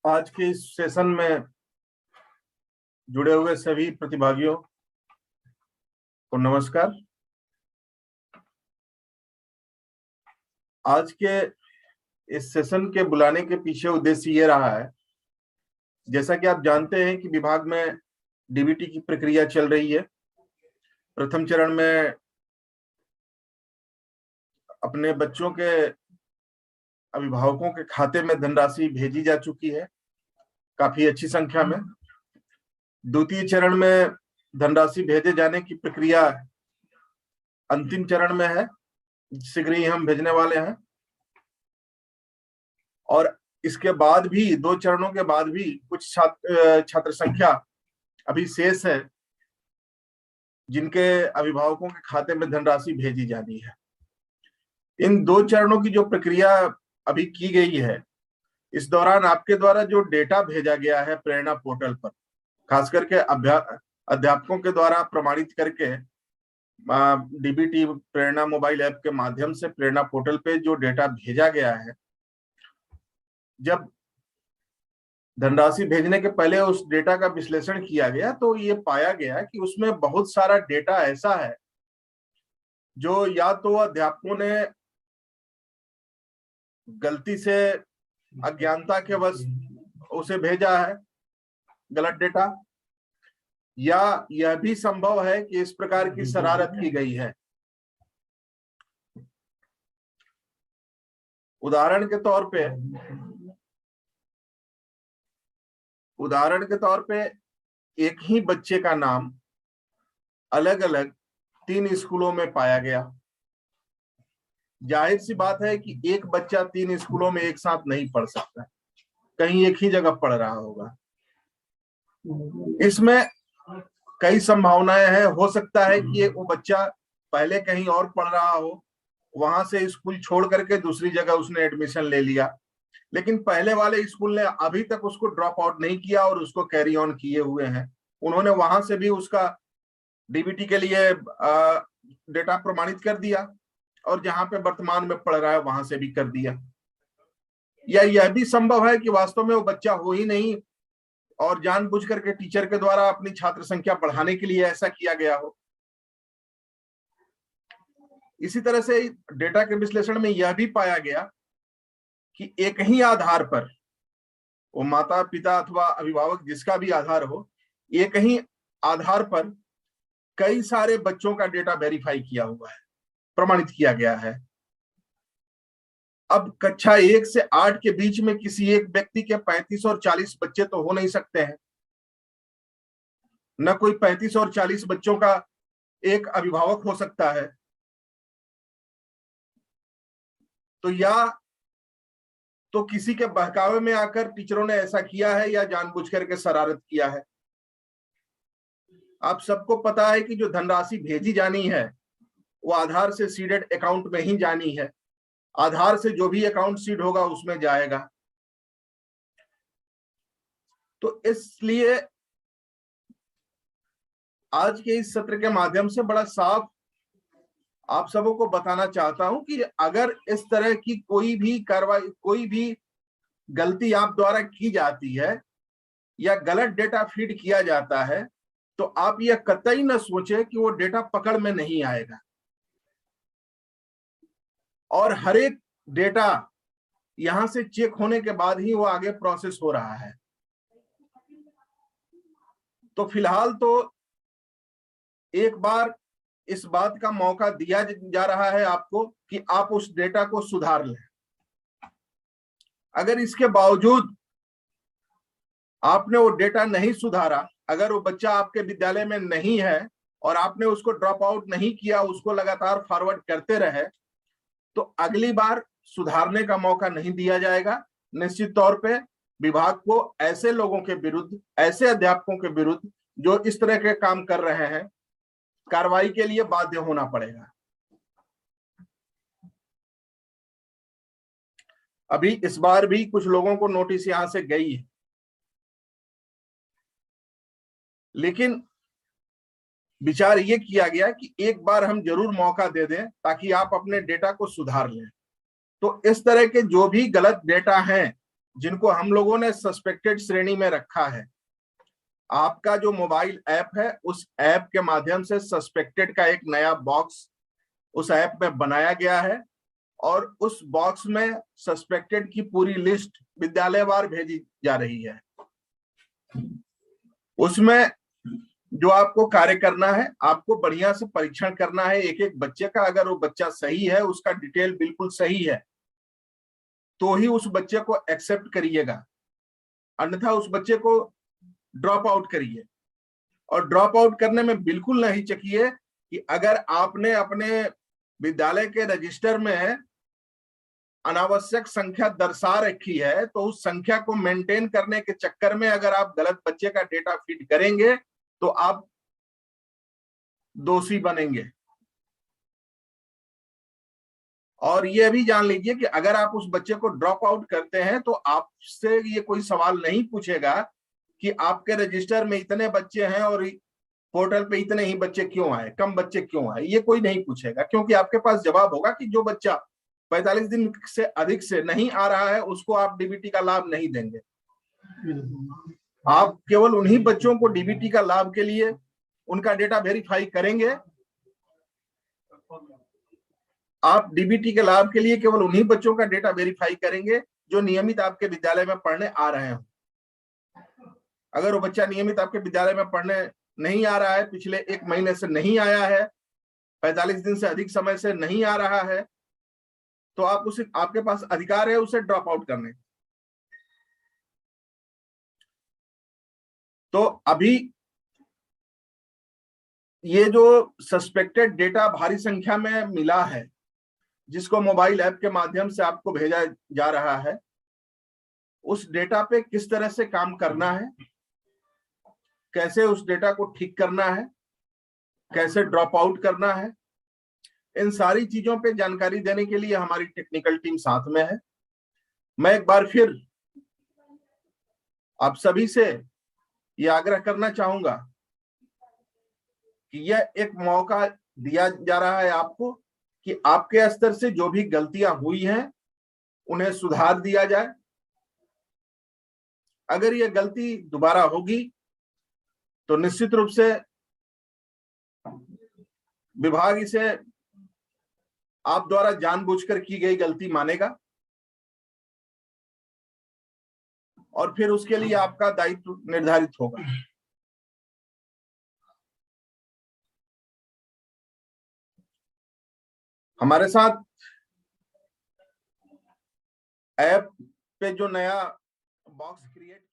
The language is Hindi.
आज के इस सेशन में जुड़े हुए सभी प्रतिभागियों को नमस्कार। आज के इस सेशन के बुलाने के पीछे उद्देश्य ये रहा है, जैसा कि आप जानते हैं कि विभाग में डीबीटी की प्रक्रिया चल रही है। प्रथम चरण में अपने बच्चों के अभिभावकों के खाते में धनराशि भेजी जा चुकी है, काफी अच्छी संख्या में। द्वितीय चरण में धनराशि भेजे जाने की प्रक्रिया अंतिम चरण में है, शीघ्र ही हम भेजने वाले हैं। और इसके बाद भी 2 चरणों के बाद भी कुछ छात्र संख्या अभी शेष है, जिनके अभिभावकों के खाते में धनराशि भेजी जानी है। इन 2 चरणों की जो प्रक्रिया अभी की गई है, इस दौरान आपके द्वारा जो डेटा भेजा गया है प्रेरणा पोर्टल पर, खास करके अध्यापकों के द्वारा प्रमाणित करके डीबीटी प्रेरणा मोबाइल ऐप के माध्यम से प्रेरणा पोर्टल पे जो डेटा भेजा गया है, जब धनराशि भेजने के पहले उस डेटा का विश्लेषण किया गया तो ये पाया गया कि उसमें बहुत सारा डेटा ऐसा है जो या तो अध्यापकों ने गलती से अज्ञानता के वश उसे भेजा है, गलत डेटा, या यह भी संभव है कि इस प्रकार की शरारत की गई है। उदाहरण के तौर पे एक ही बच्चे का नाम अलग अलग 3 स्कूलों में पाया गया। जाहिर सी बात है कि एक बच्चा 3 स्कूलों में एक साथ नहीं पढ़ सकता, कहीं एक ही जगह पढ़ रहा होगा। इसमें कई संभावनाएं हैं। हो सकता है कि वो बच्चा पहले कहीं और पढ़ रहा हो, वहां से स्कूल छोड़ करके दूसरी जगह उसने एडमिशन ले लिया, लेकिन पहले वाले स्कूल ने अभी तक उसको ड्रॉप आउट नहीं किया और उसको कैरी ऑन किए हुए हैं। उन्होंने वहां से भी उसका डीबीटी के लिए डेटा प्रमाणित कर दिया और जहां पे वर्तमान में पढ़ रहा है वहां से भी कर दिया। या यह भी संभव है कि वास्तव में वो बच्चा हो ही नहीं और जानबूझ करके टीचर के द्वारा अपनी छात्र संख्या बढ़ाने के लिए ऐसा किया गया हो। इसी तरह से डेटा के विश्लेषण में यह भी पाया गया कि एक ही आधार पर, वो माता पिता अथवा अभिभावक जिसका भी आधार हो, एक ही आधार पर कई सारे बच्चों का डेटा वेरीफाई किया हुआ है, प्रमाणित किया गया है। अब कक्षा 1 से 8 के बीच में किसी एक व्यक्ति के 35 और 40 बच्चे तो हो नहीं सकते हैं, न कोई 35 और 40 बच्चों का एक अभिभावक हो सकता है। तो या तो किसी के बहकावे में आकर टीचरों ने ऐसा किया है या जानबूझ करके शरारत किया है। आप सबको पता है कि जो धनराशि भेजी जानी है वो आधार से सीडेड अकाउंट में ही जानी है। आधार से जो भी अकाउंट सीड होगा उसमें जाएगा। तो इसलिए आज के इस सत्र के माध्यम से बड़ा साफ आप सबों को बताना चाहता हूं कि अगर इस तरह की कोई भी कार्रवाई, कोई भी गलती आप द्वारा की जाती है या गलत डेटा फीड किया जाता है, तो आप यह कतई न सोचे कि वो डेटा पकड़ में नहीं आएगा। और हर एक डेटा यहां से चेक होने के बाद ही वो आगे प्रोसेस हो रहा है। तो फिलहाल तो एक बार इस बात का मौका दिया जा रहा है आपको कि आप उस डेटा को सुधार लें। अगर इसके बावजूद आपने वो डेटा नहीं सुधारा, अगर वो बच्चा आपके विद्यालय में नहीं है और आपने उसको ड्रॉप आउट नहीं किया, उसको लगातार फॉरवर्ड करते रहे, तो अगली बार सुधारने का मौका नहीं दिया जाएगा। निश्चित तौर पे विभाग को ऐसे लोगों के विरुद्ध, ऐसे अध्यापकों के विरुद्ध जो इस तरह के काम कर रहे हैं, कार्रवाई के लिए बाध्य होना पड़ेगा। अभी इस बार भी कुछ लोगों को नोटिस यहां से गई है, लेकिन विचार ये किया गया कि एक बार हम जरूर मौका दे दें ताकि आप अपने डेटा को सुधार लें। तो इस तरह के जो भी गलत डेटा हैं जिनको हम लोगों ने सस्पेक्टेड श्रेणी में रखा है। आपका जो मोबाइल ऐप है, उस ऐप के माध्यम से सस्पेक्टेड का एक नया बॉक्स उस ऐप में बनाया गया है और उस बॉक्स में सस्पेक्टेड की पूरी लिस्ट विद्यालयवार भेजी जा रही है। उसमें जो आपको कार्य करना है, आपको बढ़िया से परीक्षण करना है एक एक बच्चे का। अगर वो बच्चा सही है, उसका डिटेल बिल्कुल सही है, तो ही उस बच्चे को एक्सेप्ट करिएगा, अन्यथा उस बच्चे को ड्रॉप आउट करिए। और ड्रॉप आउट करने में बिल्कुल नहीं चकिए कि अगर आपने अपने विद्यालय के रजिस्टर में अनावश्यक संख्या दर्शा रखी है, तो उस संख्या को मेंटेन करने के चक्कर में अगर आप गलत बच्चे का डेटा फीड करेंगे तो आप दोषी बनेंगे। और यह भी जान लीजिए कि अगर आप उस बच्चे को ड्रॉप आउट करते हैं तो आपसे ये कोई सवाल नहीं पूछेगा कि आपके रजिस्टर में इतने बच्चे हैं और पोर्टल पे इतने ही बच्चे क्यों आए, कम बच्चे क्यों आए, ये कोई नहीं पूछेगा, क्योंकि आपके पास जवाब होगा कि जो बच्चा 45 दिन से अधिक से नहीं आ रहा है उसको आप डीबीटी का लाभ नहीं देंगे। आप केवल उन्हीं बच्चों को डीबीटी का लाभ के लिए उनका डेटा वेरीफाई करेंगे। आप डीबीटी के लाभ के लिए केवल उन्हीं बच्चों का डेटा वेरीफाई करेंगे जो नियमित आपके विद्यालय में पढ़ने आ रहे हैं। अगर वो बच्चा नियमित आपके विद्यालय में पढ़ने नहीं आ रहा है, पिछले 1 महीने से नहीं आया है, 45 दिन से अधिक समय से नहीं आ रहा है, तो आप उसे, आपके पास अधिकार है उसे ड्रॉप आउट करने। तो अभी ये जो सस्पेक्टेड डेटा भारी संख्या में मिला है, जिसको मोबाइल ऐप के माध्यम से आपको भेजा जा रहा है, उस डेटा पे किस तरह से काम करना है, कैसे उस डेटा को ठीक करना है, कैसे ड्रॉप आउट करना है, इन सारी चीजों पे जानकारी देने के लिए हमारी टेक्निकल टीम साथ में है। मैं एक बार फिर आप सभी से ये आग्रह करना चाहूंगा कि यह एक मौका दिया जा रहा है आपको कि आपके स्तर से जो भी गलतियां हुई हैं उन्हें सुधार दिया जाए। अगर यह गलती दोबारा होगी तो निश्चित रूप से विभाग इसे आप द्वारा जानबूझकर की गई गलती मानेगा और फिर उसके लिए आपका दायित्व निर्धारित होगा। हमारे साथ ऐप पे जो नया बॉक्स क्रिएट